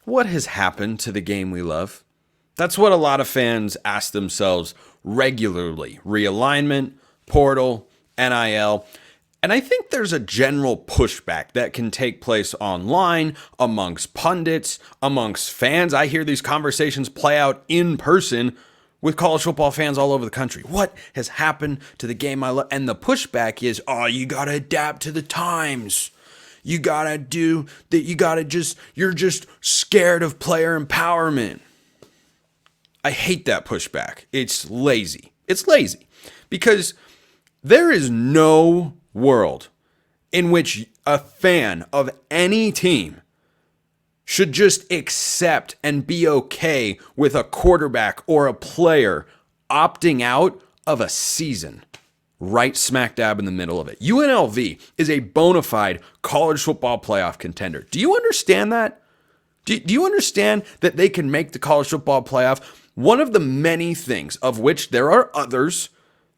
what has happened to the game we love? That's what a lot of fans ask themselves regularly. Realignment, portal, NIL. And I think there's a general pushback that can take place online, amongst pundits, amongst fans. I hear these conversations play out in person with college football fans all over the country. What has happened to the game I love? And the pushback is, oh, you got to adapt to the times. You got to do that. You're just scared of player empowerment. I hate that pushback. It's lazy. It's lazy because there is no world in which a fan of any team should just accept and be okay with a quarterback or a player opting out of a season right smack dab in the middle of it. UNLV is a bona fide college football playoff contender. Do you understand that? Do you understand that they can make the college football playoff? One of the many things, of which there are others,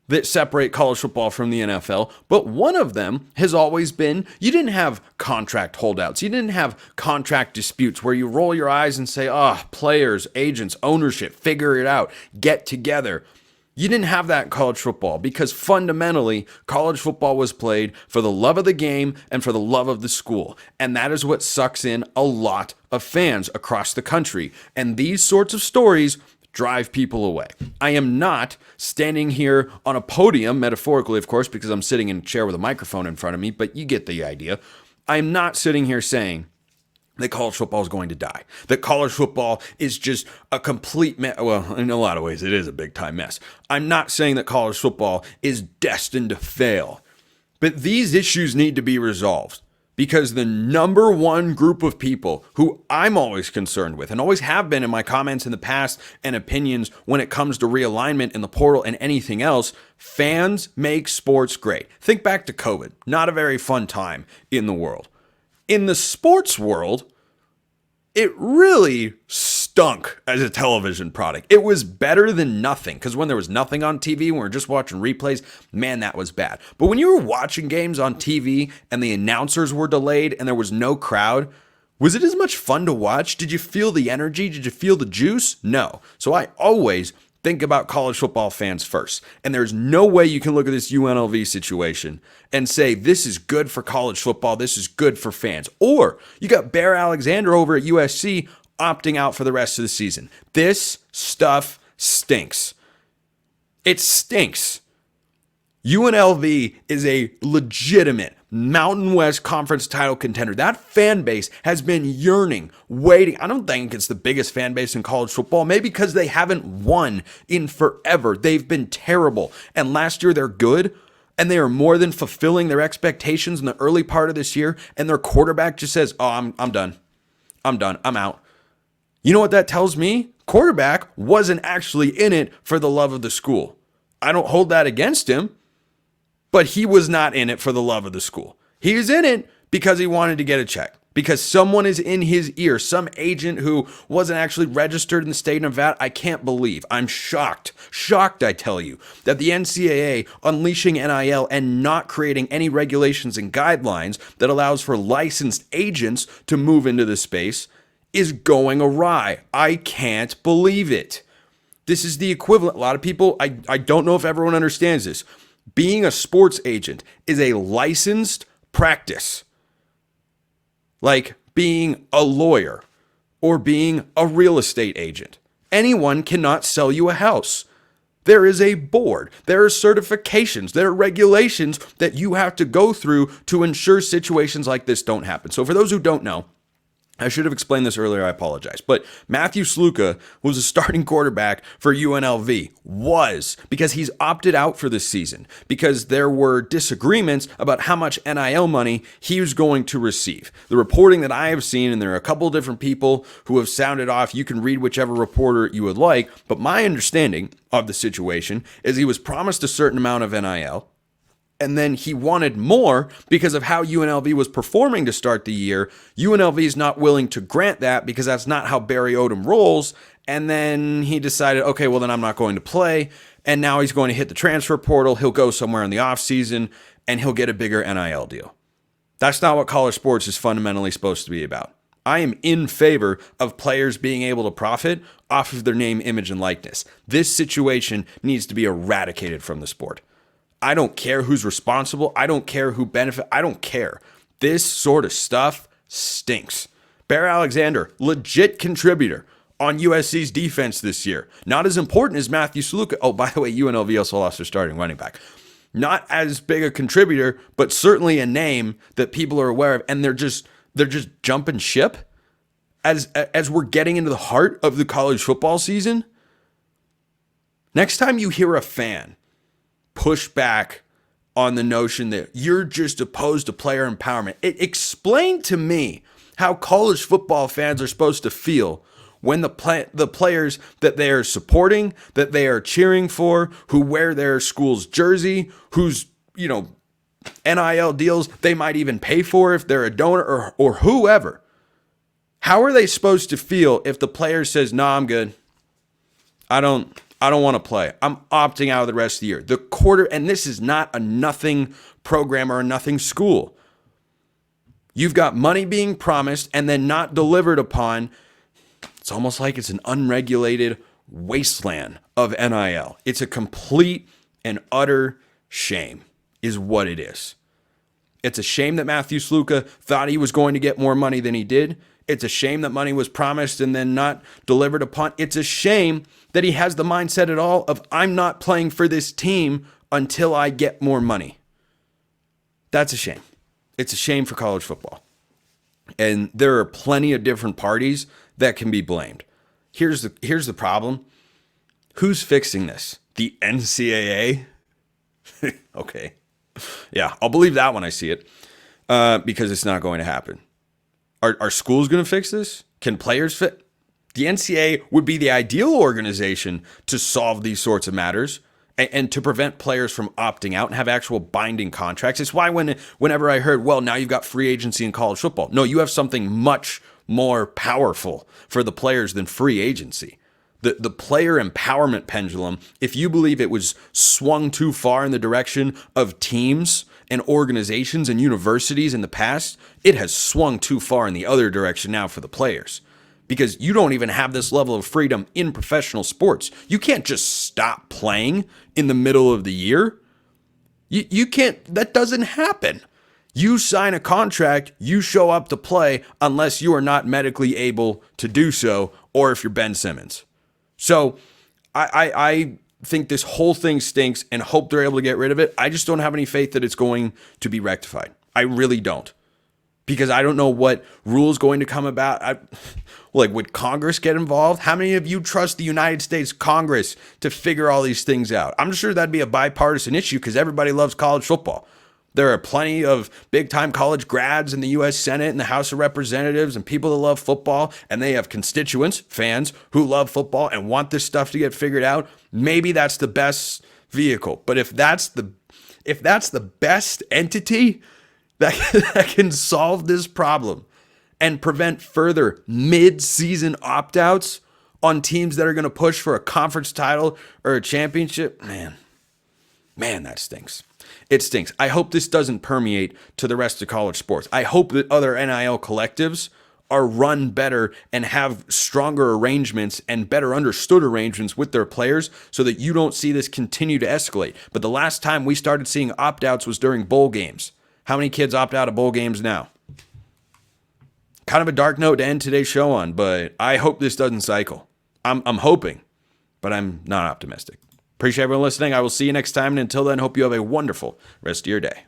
that separate college football from the NFL, but one of them has always been, you didn't have contract holdouts. You didn't have contract disputes where you roll your eyes and say, players, agents, ownership, figure it out, get together. You didn't have that in college football because fundamentally, college football was played for the love of the game and for the love of the school. And that is what sucks in a lot of fans across the country. And these sorts of stories drive people away. I am not standing here on a podium, metaphorically, of course, because I'm sitting in a chair with a microphone in front of me, but you get the idea. I'm not sitting here saying that college football is going to die, that college football is just a complete mess. Well, in a lot of ways, it is a big time mess. I'm not saying that college football is destined to fail, but these issues need to be resolved. Because the number one group of people who I'm always concerned with and always have been in my comments in the past and opinions when it comes to realignment in the portal and anything else, fans make sports great. Think back to COVID. Not a very fun time in the world. In the sports world, it really stunk as a television product. It was better than nothing because when there was nothing on TV, when we were just watching replays, man, that was bad. But when you were watching games on TV and the announcers were delayed and there was no crowd, was it as much fun to watch? Did you feel the energy? Did you feel the juice? No. So I always think about college football fans first. And there's no way you can look at this UNLV situation and say, this is good for college football. This is good for fans. Or you got Bear Alexander over at USC opting out for the rest of the season. This stuff stinks. It stinks. UNLV is a legitimate Mountain West Conference title contender. That fan base has been yearning, waiting. I don't think it's the biggest fan base in college football, maybe because they haven't won in forever. They've been terrible. And last year they're good, and they are more than fulfilling their expectations in the early part of this year, and their quarterback just says, I'm done. I'm done. I'm out. You know what that tells me? Quarterback wasn't actually in it for the love of the school. I don't hold that against him. But he was not in it for the love of the school. He was in it because he wanted to get a check. Because someone is in his ear, some agent who wasn't actually registered in the state of Nevada. I can't believe. I'm shocked. Shocked, I tell you, that the NCAA unleashing NIL and not creating any regulations and guidelines that allows for licensed agents to move into the space is going awry. I can't believe it. This is the equivalent. A lot of people, I don't know if everyone understands this. Being a sports agent is a licensed practice, like being a lawyer or being a real estate agent. Anyone cannot sell you a house. There is a board. There are certifications. There are regulations that you have to go through to ensure situations like this don't happen. So for those who don't know, I should have explained this earlier, I apologize. But Matthew Sluka was a starting quarterback for UNLV. Because he's opted out for this season. Because there were disagreements about how much NIL money he was going to receive. The reporting that I have seen, and there are a couple of different people who have sounded off, you can read whichever reporter you would like, but my understanding of the situation is he was promised a certain amount of NIL. And then he wanted more because of how UNLV was performing to start the year. UNLV is not willing to grant that because that's not how Barry Odom rolls. And then he decided, okay, well, then I'm not going to play. And now he's going to hit the transfer portal. He'll go somewhere in the offseason and he'll get a bigger NIL deal. That's not what college sports is fundamentally supposed to be about. I am in favor of players being able to profit off of their name, image, and likeness. This situation needs to be eradicated from the sport. I don't care who's responsible. I don't care who benefits. I don't care. This sort of stuff stinks. Bear Alexander, legit contributor on USC's defense this year. Not as important as Matthew Sluka. Oh, by the way, UNLV also lost their starting running back. Not as big a contributor, but certainly a name that people are aware of, and they're just jumping ship as we're getting into the heart of the college football season. Next time you hear a fan push back on the notion that you're just opposed to player empowerment, explain to me how college football fans are supposed to feel when the players that they are supporting, that they are cheering for, who wear their school's jersey, whose, NIL deals they might even pay for if they're a donor or whoever. How are they supposed to feel if the player says, "No, I'm good. I don't want to play. I'm opting out of the rest of the year." And this is not a nothing program or a nothing school. You've got money being promised and then not delivered upon. It's almost like it's an unregulated wasteland of NIL. It's a complete and utter shame is what it is. It's a shame that Matthew Sluka thought he was going to get more money than he did. It's a shame that money was promised and then not delivered upon. It's a shame that he has the mindset at all of, I'm not playing for this team until I get more money. That's a shame. It's a shame for college football. And there are plenty of different parties that can be blamed. Here's the problem. Who's fixing this? The NCAA? Okay. Yeah, I'll believe that when I see it, because it's not going to happen. Are schools going to fix this? Can players fit? The NCAA would be the ideal organization to solve these sorts of matters and to prevent players from opting out and have actual binding contracts. It's why whenever I heard, well, now you've got free agency in college football. No, you have something much more powerful for the players than free agency. The player empowerment pendulum, if you believe it was swung too far in the direction of teams and organizations and universities in the past, it has swung too far in the other direction now for the players. Because you don't even have this level of freedom in professional sports. You can't just stop playing in the middle of the year. You can't, that doesn't happen. You sign a contract, you show up to play unless you are not medically able to do so, or if you're Ben Simmons. So I think this whole thing stinks and hope they're able to get rid of it. I just don't have any faith that it's going to be rectified. I really don't. Because I don't know what rule is going to come about. Would Congress get involved? How many of you trust the United States Congress to figure all these things out? I'm sure that'd be a bipartisan issue because everybody loves college football. There are plenty of big-time college grads in the U.S. Senate and the House of Representatives and people that love football, and they have constituents, fans, who love football and want this stuff to get figured out. Maybe that's the best vehicle. But if that's the best entity that can solve this problem and prevent further mid-season opt-outs on teams that are going to push for a conference title or a championship, man, that stinks. It stinks. I hope this doesn't permeate to the rest of college sports. I hope that other NIL collectives are run better and have stronger arrangements and better understood arrangements with their players so that you don't see this continue to escalate. But the last time we started seeing opt-outs was during bowl games. How many kids opt out of bowl games now? Kind of a dark note to end today's show on, but I hope this doesn't cycle. I'm hoping, but I'm not optimistic. Appreciate everyone listening. I will see you next time. And until then, hope you have a wonderful rest of your day.